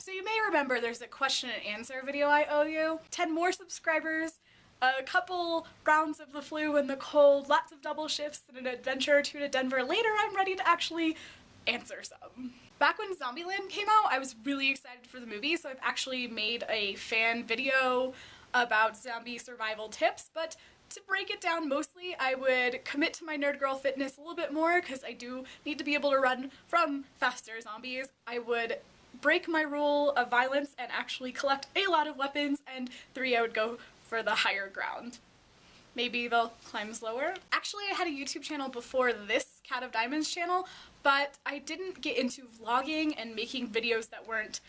So you may remember there's a question and answer video I owe you. 10 more subscribers, a couple rounds of the flu and the cold, lots of double shifts, and an adventure or two to Denver. Later I'm ready to actually answer some. Back when Zombieland came out, I was really excited for the movie, so I've actually made a fan video about zombie survival tips, but to break it down mostly, I would commit to my nerd girl fitness a little bit more because I do need to be able to run from faster zombies. I would break my rule of violence and actually collect a lot of weapons, and 3, I would go for the higher ground. Maybe they'll climb slower. Actually, I had a YouTube channel before this KatOfDiamonds channel, but I didn't get into vlogging and making videos that weren't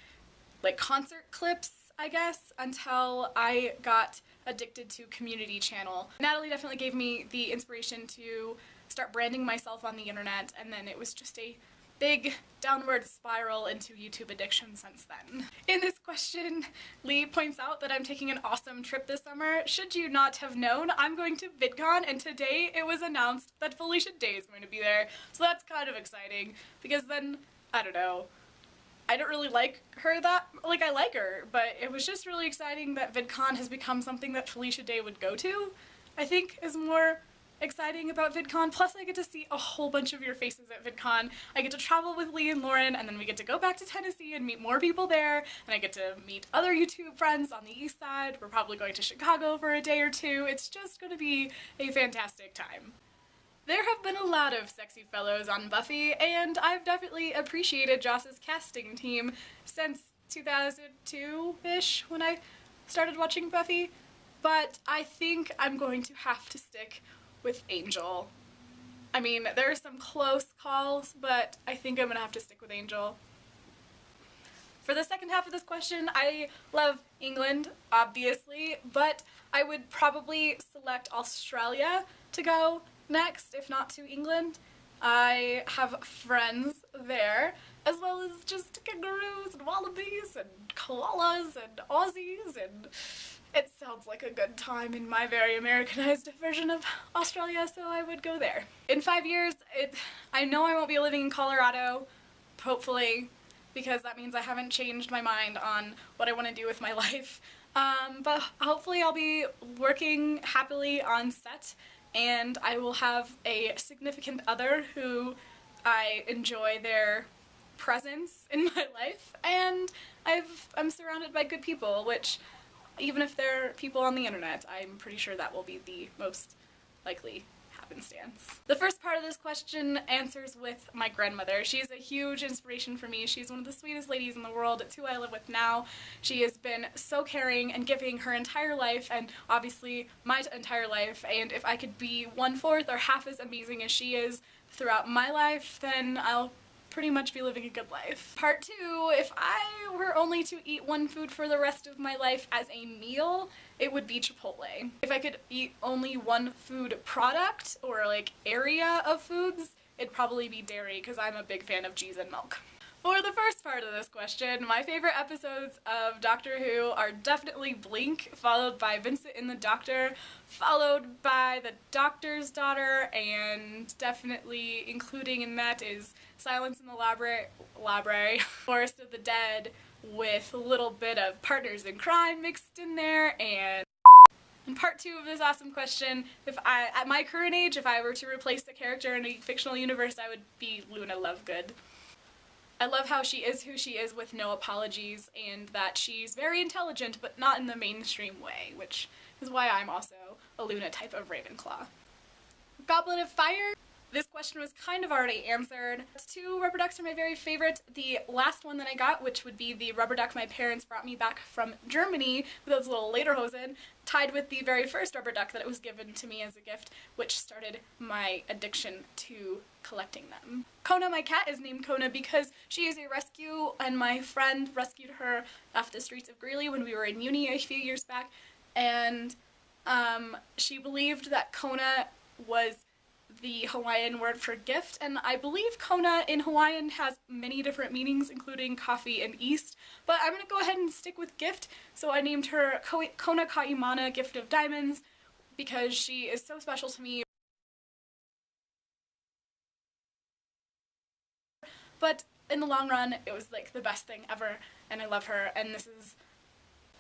like concert clips, I guess, until I got addicted to community channel. Natalie definitely gave me the inspiration to start branding myself on the internet, and then it was just a big downward spiral into YouTube addiction since then. In this question, Lee points out that I'm taking an awesome trip this summer. Should you not have known, I'm going to VidCon, and today it was announced that Felicia Day is going to be there. So that's kind of exciting, because then, I don't know, I don't really like her that, like I like her, but it was just really exciting that VidCon has become something that Felicia Day would go to, I think is more exciting about VidCon. Plus I get to see a whole bunch of your faces at VidCon. I get to travel with Lee and Lauren, and then we get to go back to Tennessee and meet more people there, and I get to meet other YouTube friends on the east side. We're probably going to Chicago for a day or two. It's just going to be a fantastic time. There have been a lot of sexy fellows on Buffy, and I've definitely appreciated Joss's casting team since 2002-ish when I started watching Buffy, but I think I'm going to have to stick with Angel. I mean, there are some close calls, but I think I'm gonna have to stick with Angel. For the second half of this question, I love England, obviously, but I would probably select Australia to go next, if not to England. I have friends there, as well as just kangaroos and wallabies and koalas and Aussies, and it sounds like a good time in my very Americanized version of Australia, so I would go there. In 5 years, I know I won't be living in Colorado, hopefully, because that means I haven't changed my mind on what I want to do with my life. But hopefully I'll be working happily on set, and I will have a significant other who I enjoy their presence in my life, and I'm surrounded by good people, which, even if they're people on the internet, I'm pretty sure that will be the most likely happenstance. The first part of this question answers with my grandmother. She's a huge inspiration for me. She's one of the sweetest ladies in the world. It's who I live with now. She has been so caring and giving her entire life, and obviously my entire life, and if I could be 1/4 or half as amazing as she is throughout my life, then I'll pretty much be living a good life. Part 2, if I were only to eat one food for the rest of my life as a meal, it would be Chipotle. If I could eat only one food product, or like area of foods, it'd probably be dairy, because I'm a big fan of cheese and milk. For the first part of this question, my favorite episodes of Doctor Who are definitely Blink, followed by Vincent and the Doctor, followed by The Doctor's Daughter, and definitely including in that is Silence in the Library, Forest of the Dead, with a little bit of Partners in Crime mixed in there, and in part 2 of this awesome question, at my current age, if I were to replace the character in a fictional universe, I would be Luna Lovegood. I love how she is who she is with no apologies, and that she's very intelligent but not in the mainstream way, which is why I'm also a Luna type of Ravenclaw. Goblet of Fire? This question was kind of already answered. 2 rubber ducks are my very favorite. The last one that I got, which would be the rubber duck my parents brought me back from Germany with those little lederhosen, tied with the very first rubber duck that was given to me as a gift, which started my addiction to collecting them. Kona, my cat, is named Kona because she is a rescue, and my friend rescued her off the streets of Greeley when we were in uni a few years back, and she believed that Kona was the Hawaiian word for gift, and I believe Kona in Hawaiian has many different meanings, including coffee and east, but I'm gonna go ahead and stick with gift, so I named her Kona Ka'imana, Gift of Diamonds, because she is so special to me. But in the long run, it was like the best thing ever, and I love her, and this is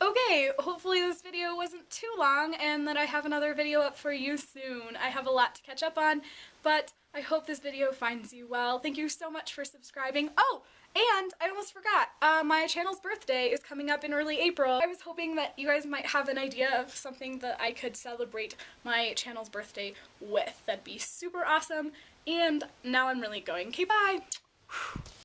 okay. Hopefully this video wasn't too long and that I have another video up for you soon. I have a lot to catch up on, but I hope this video finds you well. Thank you so much for subscribing. Oh, and I almost forgot, my channel's birthday is coming up in early April. I was hoping that you guys might have an idea of something that I could celebrate my channel's birthday with. That'd be super awesome, and now I'm really going. Okay, bye!